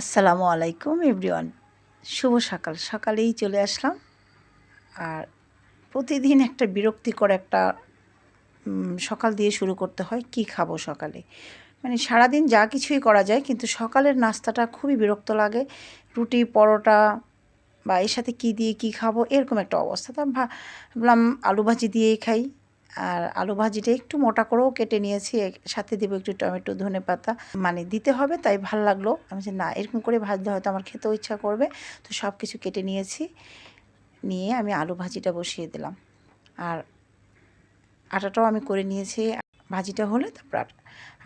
আসসালামু আলাইকুম এভরিওয়ান। শুভ সকাল। সকালেই চলে আসলাম। আর প্রতিদিন একটা বিরক্তিকর একটা সকাল দিয়ে শুরু করতে হয়। কি খাবো সকালে? মানে সারাদিন যা কিছুই করা যায় কিন্তু সকালের নাস্তাটা খুবই বিরক্ত লাগে। রুটি, পরোটা বা এর সাথে কী দিয়ে কী খাবো এরকম একটা অবস্থা। তো ভাবলাম আলু ভাজি দিয়েই খাই। আর আলু ভাজিটা একটু মোটা করেও কেটে নিয়েছি। সাথে দেবো একটু টমেটো, ধনেপাতা। মানে দিতে হবে তাই ভাল লাগলো। আমি যে না এরকম করে ভাজলে হয়তো আমার খেতেও ইচ্ছা করবে। তো সব কিছু কেটে নিয়েছি। নিয়ে আমি আলু ভাজিটা বসিয়ে দিলাম। আর আটাটাও আমি করে নিয়েছি। ভাজিটা হলে তারপর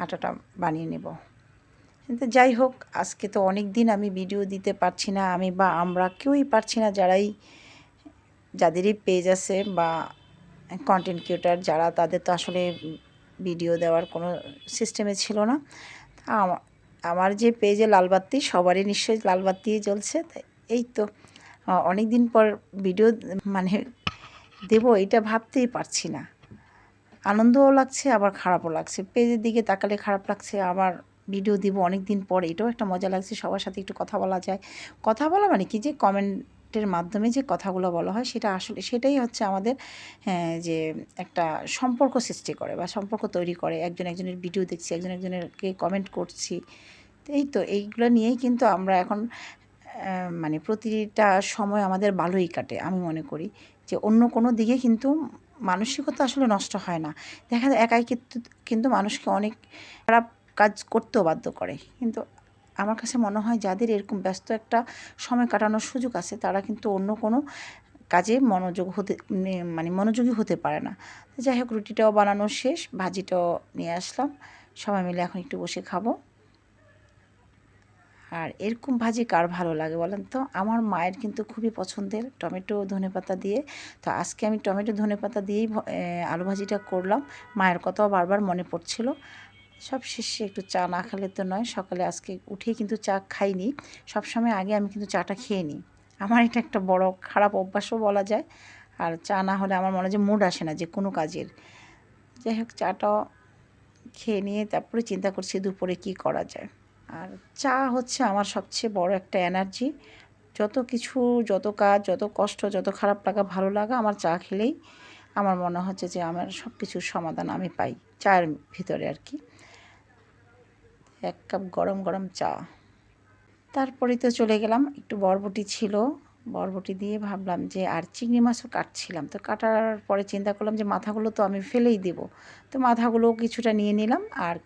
আটাটা বানিয়ে নেব। কিন্তু যাই হোক আজকে তো অনেক দিন আমি ভিডিও দিতে পারছি না। আমি বা আমরা কেউই পারছি না যাদেরই পেজ আছে বা কন্টেন্ট ক্রিয়েটর যারা তাদের তো আসলে ভিডিও দেওয়ার কোনো সিস্টেমে ছিল না। আমার যে পেজে লালবাতি সবারই নিশ্চয়ই লালবাতিই জ্বলছে। তাই এই তো অনেক দিন পর ভিডিও মানে দেবো এটা ভাবতেই পারছি না। আনন্দও লাগছে আবার খারাপও লাগছে। পেজের দিকে তাকালে খারাপ লাগছে, আবার ভিডিও দিব অনেক দিন পর এটাও একটা মজা লাগছে। সবার সাথে একটু কথা বলা যায়। কথা বলা মানে কি যে কমেন্টের মাধ্যমে যে কথাগুলো বলা হয় সেটা আসলে সেটাই হচ্ছে আমাদের যে একটা সম্পর্ক সৃষ্টি করে বা সম্পর্ক তৈরি করে। একজন একজনের ভিডিও দেখছি, একজন একজনেরকে কমেন্ট করছি। তো এই তো এইগুলো নিয়েই কিন্তু আমরা এখন মানে প্রতিটা সময় আমাদের ভালোই কাটে। আমি মনে করি যে অন্য কোনো দিকে কিন্তু মানসিকতা আসলে নষ্ট হয় না। দেখা যায় একাই কিন্তু মানুষকে অনেক খারাপ কাজ করতেও বাধ্য করে। কিন্তু আমার কাছে মনে হয় যাদের এরকম ব্যস্ত একটা সময় কাটানোর সুযোগ আছে তারা কিন্তু অন্য কোনো কাজে মানে মনোযোগী হতে পারে না। তো যাই হোক রুটিটাও বানানো শেষ, ভাজিটাও নিয়ে আসলাম। সবাই মিলে এখন একটু বসে খাবো। আর এরকম ভাজি কার ভালো লাগে বলেন তো? আমার মায়ের কিন্তু খুবই পছন্দের টমেটো ধনেপাতা দিয়ে। তো আজকে আমি টমেটো ধনেপাতা দিয়েই আলু ভাজিটা করলাম। মায়ের কথাও বারবার মনে পড়ছিল। সব শেষে একটু চা না খেলে তো নয়। সকালে আজকে উঠেই কিন্তু চা খাইনি। সবসময় আগে আমি কিন্তু চাটা খেয়ে নিই। আমার এটা একটা বড় খারাপ অভ্যাসও বলা যায়। আর চা না হলে আমার মনে হয় যে মুড আসে না যে কোনো কাজের। যাই হোক চাটাও খেয়ে নিয়ে তারপরে চিন্তা করছি দুপুরে কী করা যায়। আর চা হচ্ছে আমার সবচেয়ে বড় একটা এনার্জি। যত কিছু, যত কাজ, যত কষ্ট, যত খারাপ লাগা, ভালো লাগা আমার চা খেলেই আমার মনে হচ্ছে যে আমার সব কিছুর সমাধান আমি পাই চায়ের ভিতরে আর কি। 1 কাপ গরম গরম চা। তারপরেই তো চলে গেলাম। একটু বরবটি ছিল, বরবটি দিয়ে ভাবলাম যে আর চিংড়ি মাছও কাটছিলাম। তো কাটার পরে চিন্তা করলাম যে মাথাগুলো তো আমি ফেলেই দেবো। তো মাথাগুলোও কিছুটা নিয়ে নিলাম আর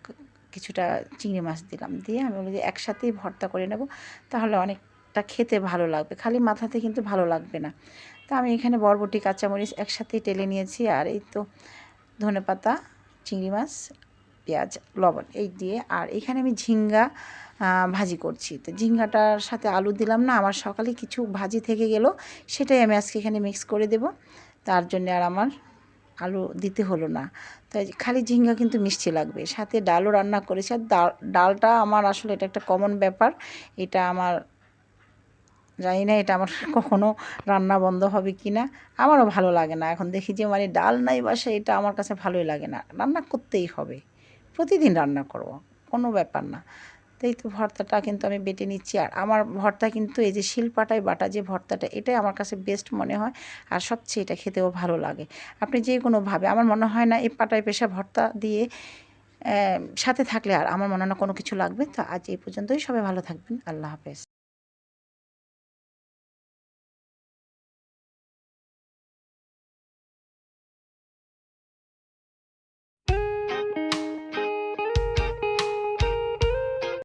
কিছুটা চিংড়ি মাছ দিলাম। দিয়ে আমি বলি যে একসাথেই ভর্তা করে নেব। তাহলে অনেকটা খেতে ভালো লাগবে। খালি মাথাতে কিন্তু ভালো লাগবে না। তো আমি এখানে বরবটি, কাঁচামরিচ একসাথেই টেলে নিয়েছি। আর এই তো ধনেপাতা, চিংড়ি মাছ, পেঁয়াজ, লবণ এই দিয়ে। আর এখানে আমি ঝিঙ্গা ভাজি করছি। তো ঝিঙ্গাটার সাথে আলু দিলাম না, আমার সকালে কিছু ভাজি থেকে গেল, সেটাই আমি আজকে এখানে মিক্স করে দেব। তার জন্যে আর আমার আলু দিতে হলো না। তাই খালি ঝিঙ্গা কিন্তু মিষ্টি লাগবে। সাথে ডালও রান্না করেছি। আর ডালটা আমার আসলে এটা একটা কমন ব্যাপার। এটা আমার জানি না এটা আমার কখনো রান্না বন্ধ হবে কি না। আমারও ভালো লাগে না। এখন দেখি যে মানে ডাল নাই বাসায় এটা আমার কাছে ভালোই লাগে না। রান্না করতেই হবে। প্রতিদিন রান্না করব, কোনো ব্যাপার না। তো এই তো ভর্তাটা কিন্তু আমি বেটে নিচ্ছি। আর আমার ভর্তা কিন্তু এই যে শিলপাটায় বাটা যে ভর্তাটা এটাই আমার কাছে বেস্ট মনে হয়। আর সবচেয়ে এটা খেতেও ভালো লাগে। আপনি যে কোনোভাবে আমার মনে হয় না এই পাটায় পেশা ভর্তা দিয়ে সাথে থাকলে আর আমার মনে হয় না কোনো কিছু লাগবে। তো আজ এই পর্যন্তই। সবাই ভালো থাকবেন। আল্লাহ হাফেজ।